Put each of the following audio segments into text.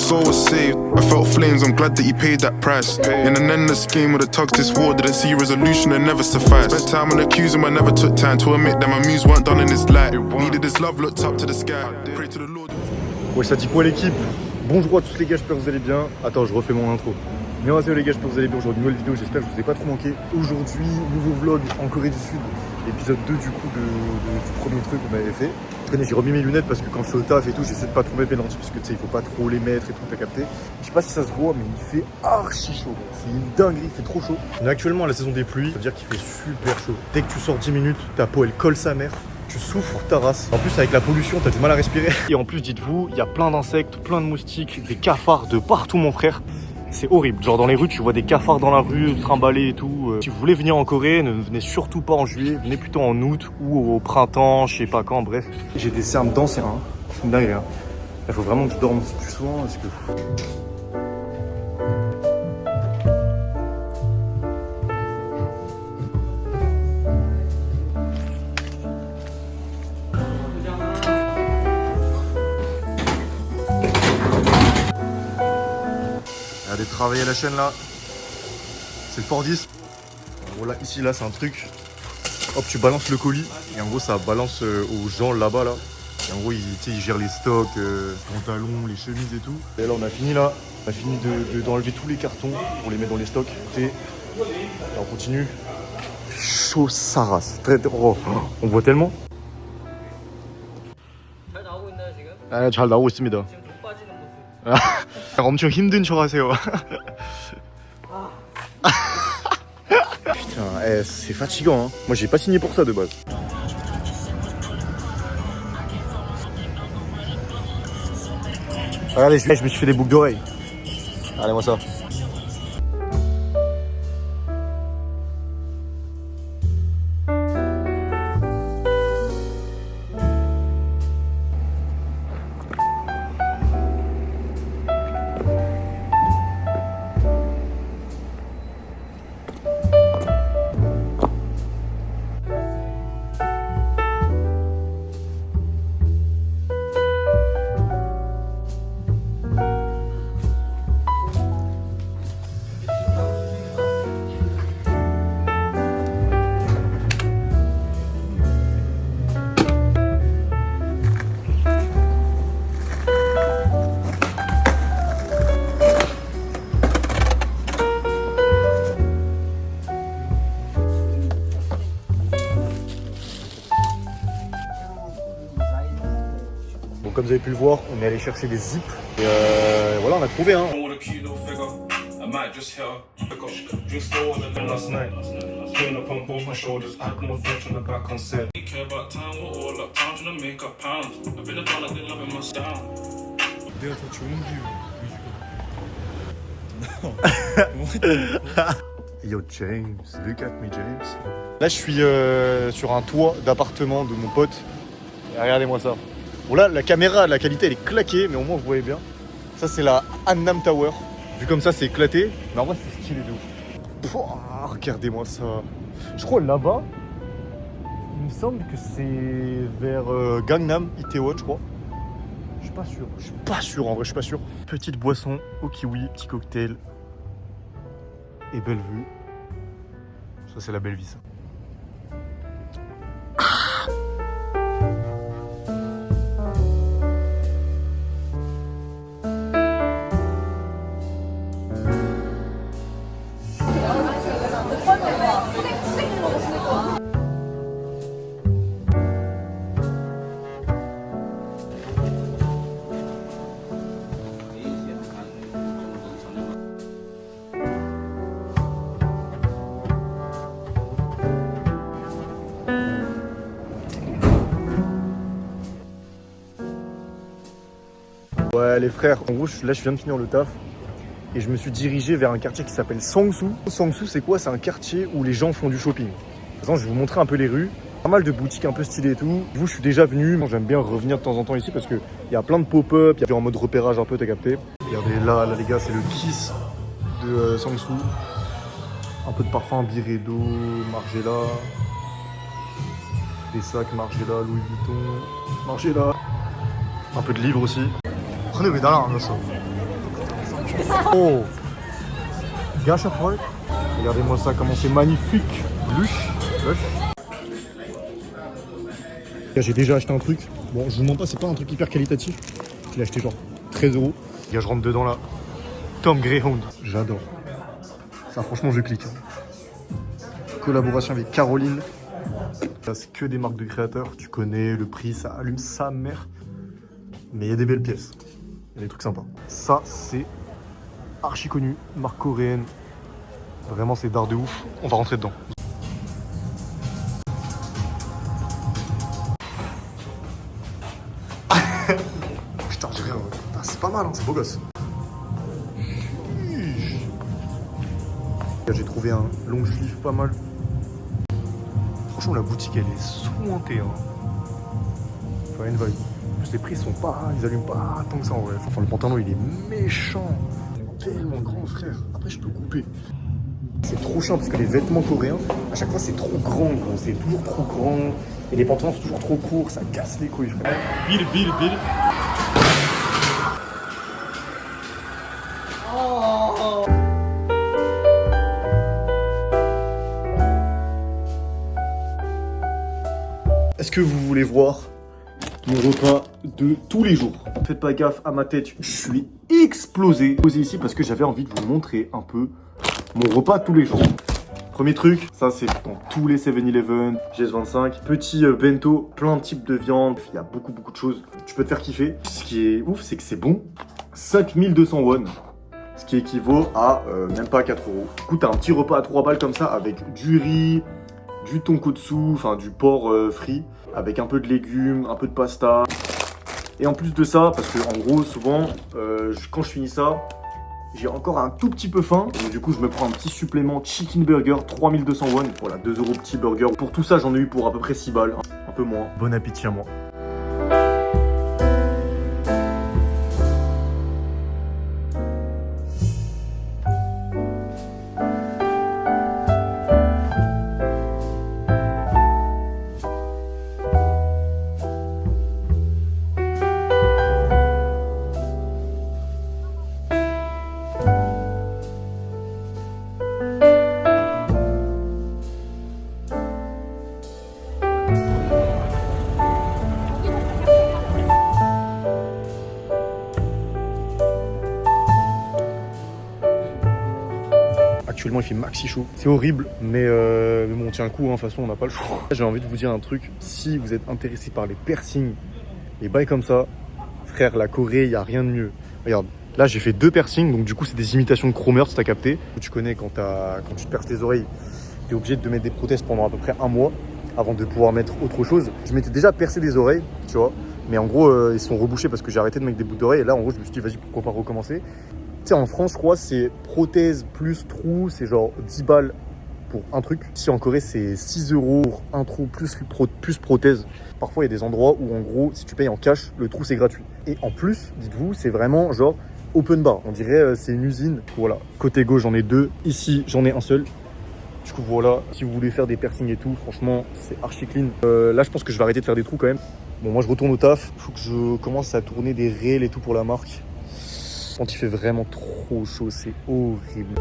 soul was saved. I felt flames, I'm glad that you paid that price. In an endless game with the tugs, this war didn't see resolution and never sufficed. Spent time on accusing, I never took time to admit that my moves weren't done in this light. Needed this love, looked up to the sky. Pray to the Lord. Ouais, ça dit quoi l'équipe? Bonjour à tous les gars, j'espère que vous allez bien. Attends, je refais mon intro. Bien les gars, j'espère que vous allez bien. Aujourd'hui, nouvelle vidéo, j'espère que je vous ai pas trop manqué. Aujourd'hui, nouveau vlog en Corée du Sud. Épisode 2 du coup du premier truc qu'on avait fait. Je connais, j'ai remis mes lunettes parce que quand je fais le taf et tout, j'essaie de pas trop mettre mes lentilles parce que tu sais, il faut pas trop les mettre et tout, t'as capté. Je sais pas si ça se voit, mais il fait archi chaud. C'est une dinguerie, il fait trop chaud. On est actuellement à la saison des pluies, ça veut dire qu'il fait super chaud. Dès que tu sors 10 minutes, ta peau elle colle sa mère. Tu souffres ta race. En plus avec la pollution, t'as du mal à respirer. Et en plus, dites-vous, il y a plein d'insectes, plein de moustiques, des cafards de partout mon frère. C'est horrible. Genre dans les rues, tu vois des cafards dans la rue, trimballés et tout. Si vous voulez venir en Corée, ne venez surtout pas en juillet, venez plutôt en août ou au printemps, je sais pas quand, bref. J'ai des cernes dentaires, hein. C'est une dinguerie, hein. Il faut vraiment que je dorme plus souvent parce que... Regardez, travailler à la chaîne là, c'est le Fort 10. Voilà, ici là c'est un truc, hop tu balances le colis et en gros ça balance aux gens là-bas là. Et en gros ils gèrent les stocks, les pantalons, les chemises et tout. Et là on a fini d'enlever tous les cartons pour les mettre dans les stocks. Et là on continue. Chaud sa race. Oh, on voit tellement. 잘 나오고 있습니다. 엄청 힘든 척 하세요. Putain, c'est fatigant, hein. Moi j'ai pas signé pour ça de base. Regardez, je me suis fait des boucles d'oreilles. Regardez-moi ça. Comme vous avez pu le voir, on est allé chercher des zips et voilà, on a trouvé hein. Yo James, look at me James. Là je suis sur un toit d'appartement de mon pote. Et regardez-moi ça. Bon là, la caméra, la qualité elle est claquée, mais au moins vous voyez bien. Ça c'est la Annam Tower. Vu comme ça c'est éclaté, mais en vrai c'est stylé de ouf. Pouah, regardez-moi ça. Je crois là-bas, il me semble que c'est vers Gangnam, Itaewon je crois. Je suis pas sûr en vrai, je suis pas sûr. Petite boisson au kiwi, petit cocktail. Et belle vue. Ça c'est la belle vie ça. Ouais les frères, en gros là je viens de finir le taf et je me suis dirigé vers un quartier qui s'appelle Sangsu. Sangsu c'est quoi? C'est un quartier où les gens font du shopping. De toute façon je vais vous montrer un peu les rues. Pas mal de boutiques un peu stylées et tout. Vous je suis déjà venu, j'aime bien revenir de temps en temps ici parce qu'il y a plein de pop-up, il y a en mode repérage un peu, t'as capté. Regardez là les gars, c'est le Kiss de Sangsu. Un peu de parfum Byredo, Margiela. Des sacs Margiela, Louis Vuitton, Margiela. Un peu de livres aussi. Prenez mes dollars, ça. Oh, Gâche Park. Regardez-moi ça, comment c'est magnifique. Lush. J'ai déjà acheté un truc. Bon, je vous mens pas, c'est pas un truc hyper qualitatif. Je l'ai acheté genre 13 €. Je rentre dedans là. Tom Greyhound. J'adore. Ça, franchement, je clique. Collaboration avec Caroline. Ça, c'est que des marques de créateurs. Tu connais le prix, ça allume sa mère. Mais il y a des belles pièces. Il y a des trucs sympas. Ça, c'est archi connu. Marque coréenne. Vraiment, c'est d'art de ouf. On va rentrer dedans. Putain, j'ai rien. C'est pas mal, hein, c'est beau gosse. J'ai trouvé un long sleeve pas mal. Franchement, la boutique elle est sointée. Hein. Faut une vibe. En plus, les prix sont pas. Ils allument pas tant que ça en vrai. Enfin, le pantalon il est méchant. Tellement grand, frère. Après, je peux couper. C'est trop chiant parce que les vêtements coréens, à chaque fois, c'est trop grand. C'est toujours trop grand. Et les pantalons sont toujours trop courts. Ça casse les couilles, frère. Bill. Est-ce que vous voulez voir mon repas de tous les jours? Faites pas gaffe à ma tête, je suis explosé. Posé ici parce que j'avais envie de vous montrer un peu mon repas tous les jours. Premier truc, ça c'est dans tous les 7-Eleven, GS25. Petit bento, plein de types de viande, il y a beaucoup de choses. Tu peux te faire kiffer. Ce qui est ouf, c'est que c'est bon. 5200 won. Ce qui équivaut à même pas 4 €. Du coup, t'as un petit repas à 3 balles comme ça avec du riz, du tonkotsu, enfin du porc frit, avec un peu de légumes, un peu de pasta. Et en plus de ça, parce que en gros, souvent, quand je finis ça, j'ai encore un tout petit peu faim. Donc du coup, je me prends un petit supplément chicken burger, 3200 won. Voilà, 2 € petit burger. Pour tout ça, j'en ai eu pour à peu près 6 balles. Un peu moins. Bon appétit à moi. Actuellement, il fait maxi chaud. C'est horrible, mais bon, on tient le coup, hein, de toute façon, on n'a pas le choix. J'ai envie de vous dire un truc. Si vous êtes intéressé par les piercings, les bails comme ça, frère, la Corée, il n'y a rien de mieux. Regarde, là, j'ai fait 2 piercings, donc du coup, c'est des imitations de chromers, si t'as capté. Tu connais, quand tu te perces les oreilles, t'es obligé de te mettre des prothèses pendant à peu près 1 mois avant de pouvoir mettre autre chose. Je m'étais déjà percé des oreilles, tu vois, mais en gros, ils sont rebouchés parce que j'ai arrêté de mettre des bouts d'oreilles. Et là, en gros, je me suis dit, vas-y, pourquoi pas recommencer. En France, je crois, c'est prothèse plus trou, c'est genre 10 balles pour un truc. Ici en Corée, c'est 6 € pour un trou plus prothèse. Parfois, il y a des endroits où, en gros, si tu payes en cash, le trou c'est gratuit. Et en plus, dites-vous, c'est vraiment genre open bar. On dirait c'est une usine. Voilà. Côté gauche, j'en ai 2. Ici, j'en ai un seul. Du coup, voilà. Si vous voulez faire des piercings et tout, franchement, c'est archi clean. Là, je pense que je vais arrêter de faire des trous quand même. Bon, moi, je retourne au taf. Il faut que je commence à tourner des réels et tout pour la marque. Quand il fait vraiment trop chaud, c'est horrible.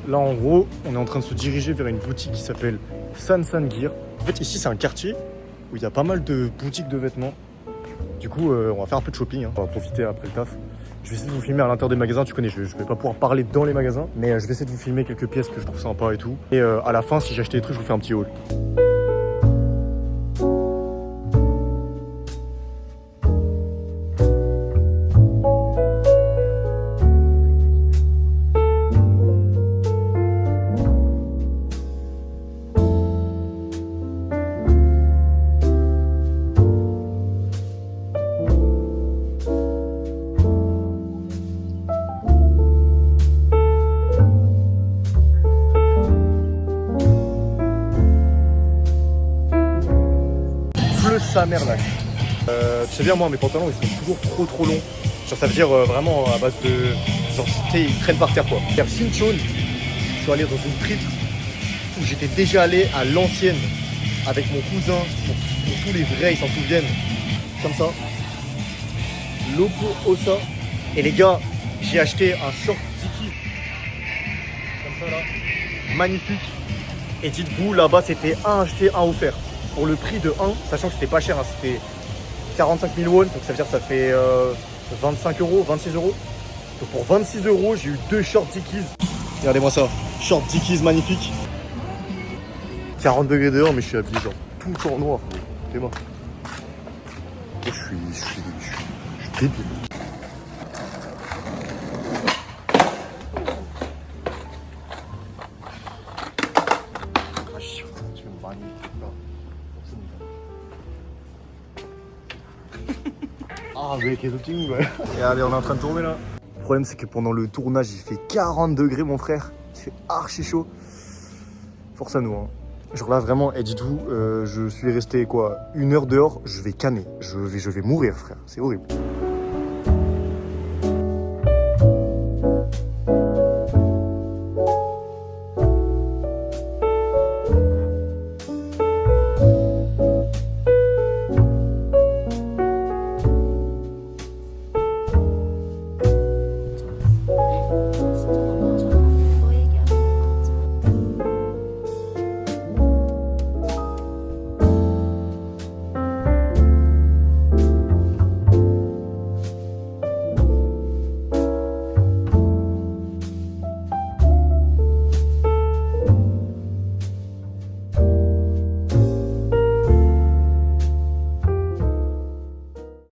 Là, en gros, on est en train de se diriger vers une boutique qui s'appelle Sansan Gear. En fait, ici, c'est un quartier où il y a pas mal de boutiques de vêtements. Du coup, on va faire un peu de shopping. Hein. On va profiter après le taf. Je vais essayer de vous filmer à l'intérieur des magasins, tu connais, je vais pas pouvoir parler dans les magasins, mais je vais essayer de vous filmer quelques pièces que je trouve sympas et tout. Et à la fin, si j'ai acheté des trucs, je vous fais un petit haul. Sa mère là. Tu sais bien, moi mes pantalons ils sont toujours trop longs. Genre ça veut dire vraiment à base de. Genre tu sais, ils traînent par terre quoi. Vers Shinchon, je suis allé dans une fripe où j'étais déjà allé à l'ancienne avec mon cousin, pour tous les vrais, ils s'en souviennent. Comme ça. Loco Ossa. Et les gars, j'ai acheté un short Dickies. Comme ça là. Magnifique. Et dites-vous, là-bas, c'était un acheté, un offert. Pour le prix de 1, sachant que c'était pas cher, hein, c'était 45 000 won, donc ça veut dire que ça fait 25 euros, 26 euros. Donc pour 26 euros, j'ai eu 2 shorts Dickies. Regardez-moi ça, short Dickies magnifique. 40 degrés dehors, mais je suis habillé genre tout en noir. T'es mort. Je suis débile. Ah, mais qu'est-ce que tu me dis? Et allez, on est en train de tourner là. Le problème, c'est que pendant le tournage, il fait 40 degrés, mon frère. Il fait archi chaud. Force à nous, hein. Genre là, vraiment, et dites-vous, je suis resté quoi, 1 heure dehors, je vais canner. Je vais mourir, frère. C'est horrible.